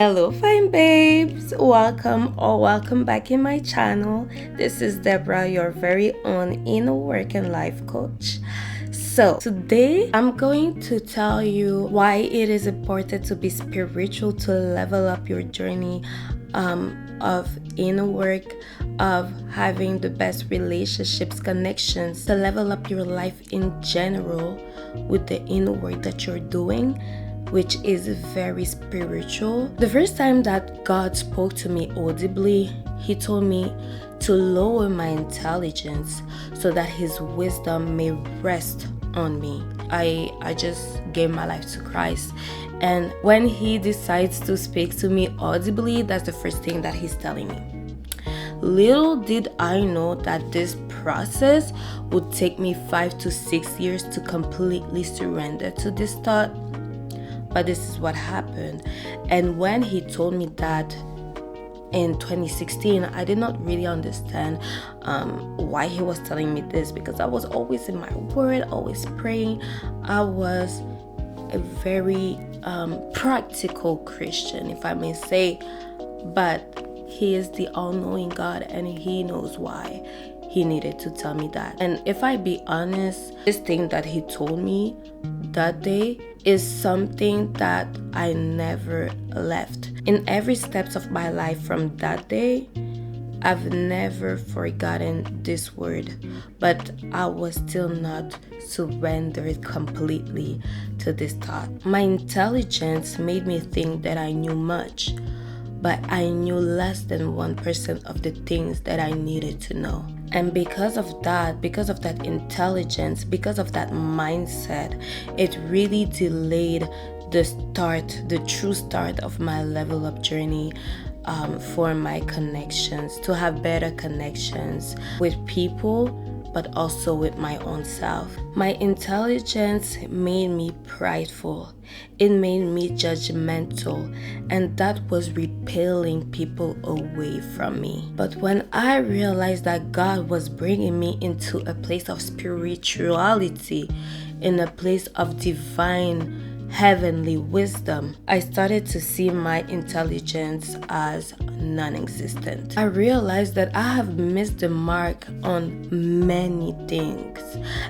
Hello fine babes, welcome back in my channel. This is Deborah, your very own inner work and life coach. So today I'm going to tell you why it is important to be spiritual, to level up your journey of inner work, of having the best relationships, connections, to level up your life in general with the inner work that you're doing, which is very spiritual. The first time that God spoke to me audibly, He told me to lower my intelligence so that His wisdom may rest on me. I just gave my life to Christ, and when He decides to speak to me audibly, that's the first thing that He's telling me. Little did I know that this process would take me 5 to 6 years to completely surrender to this thought. But this is what happened. And when He told me that in 2016, I did not really understand why He was telling me this, because I was always in my word, always praying. I was a very practical Christian, if I may say. But He is the all-knowing God, and He knows why He needed to tell me that. And if I be honest, this thing that He told me that day is something that I never left. In every steps of my life from that day, I've never forgotten this word, but I was still not surrendered completely to this thought. My intelligence made me think that I knew much, but I knew less than 1% of the things that I needed to know. And because of that intelligence, because of that mindset, it really delayed the true start of my level up journey for my connections, to have better connections with people, but also with my own self. My intelligence made me prideful. It made me judgmental, and that was repelling people away from me. But when I realized that God was bringing me into a place of spirituality, in a place of divine heavenly wisdom, I started to see my intelligence as non-existent. I realized that I have missed the mark on many things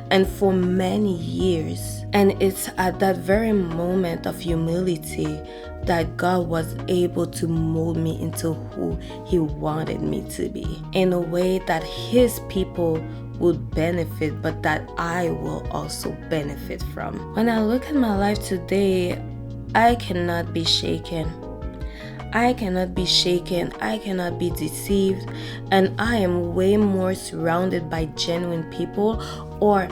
and for many years. And it's at that very moment of humility that God was able to mold me into who He wanted me to be, in a way that His people would benefit, but that I will also benefit from. When I look at my life today, I cannot be shaken. I cannot be shaken, I cannot be deceived, and I am way more surrounded by genuine people, or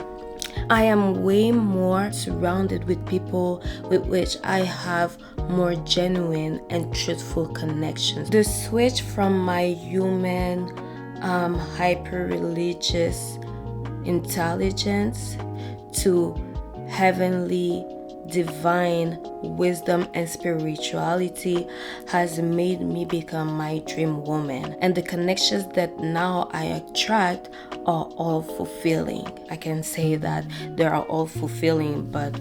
I am way more surrounded with people with which I have more genuine and truthful connections. The switch from my human, hyper-religious intelligence to heavenly, divine wisdom and spirituality has made me become my dream woman. And the connections that now I attract are all fulfilling. I can say that they are all fulfilling, but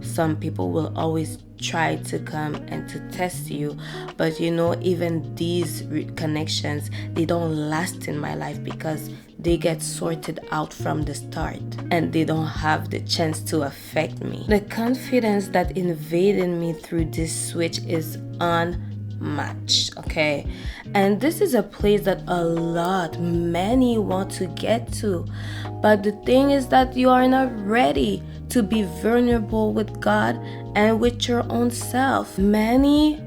some people will always try to come and to test you. But even these connections, they don't last in my life because they get sorted out from the start, and they don't have the chance to affect me. The confidence that invaded me through this switch is unmatched, okay? And this is a place that many want to get to, but the thing is that you are not ready to be vulnerable with God and with your own self. Many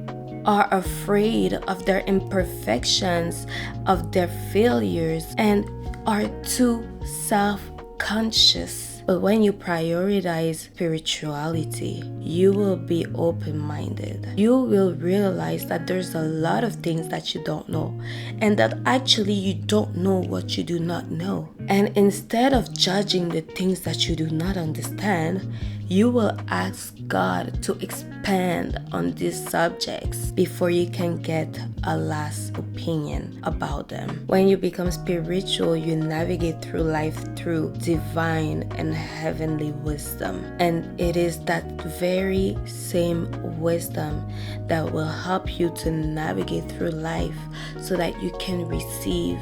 are afraid of their imperfections, of their failures, and are too self-conscious. But when you prioritize spirituality, you will be open-minded. You will realize that there's a lot of things that you don't know, and that actually you don't know what you do not know. And instead of judging the things that you do not understand, you will ask God to expand on these subjects before you can get a last opinion about them. When you become spiritual, you navigate through life through divine and heavenly wisdom. And it is that very same wisdom that will help you to navigate through life so that you can receive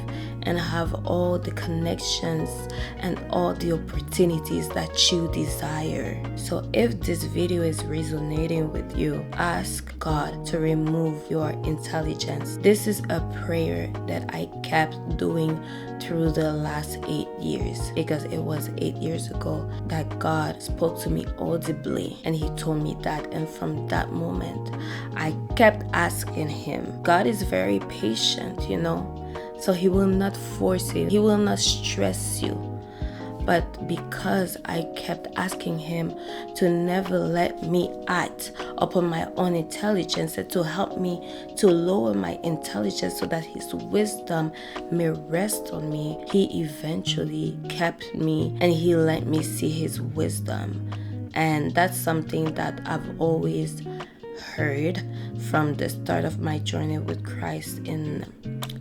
and have all the connections and all the opportunities that you desire. So if this video is resonating with you, ask God to remove your intelligence. This is a prayer that I kept doing through the last 8 years, because it was 8 years ago that God spoke to me audibly and he told me that. And from that moment, I kept asking him. God is very patient, so he will not force it. He will not stress you. But because I kept asking him to never let me act upon my own intelligence and to help me to lower my intelligence so that his wisdom may rest on me, he eventually kept me and he let me see his wisdom. And that's something that I've always heard from the start of my journey with Christ in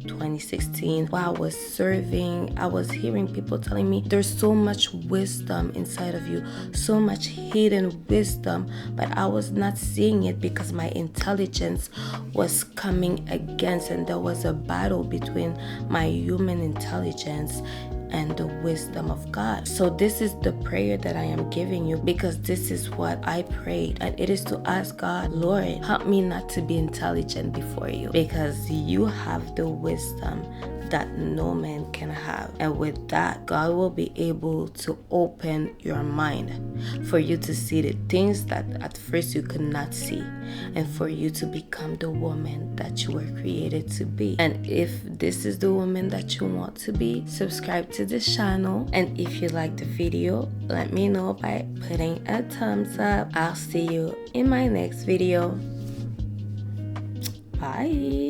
2016. While I was serving, I was hearing people telling me there's so much wisdom inside of you, so much hidden wisdom, but I was not seeing it because my intelligence was coming against, and there was a battle between my human intelligence and the wisdom of God. So this is the prayer that I am giving you, because this is what I prayed, and it is to ask God, Lord, help me not to be intelligent before you, because you have the wisdom that no man can have. And with that, God will be able to open your mind for you to see the things that at first you could not see, and for you to become the woman that you were created to be. And if this is the woman that you want to be, subscribe to this channel. And if you like the video, let me know by putting a thumbs up. I'll see you in my next video. Bye.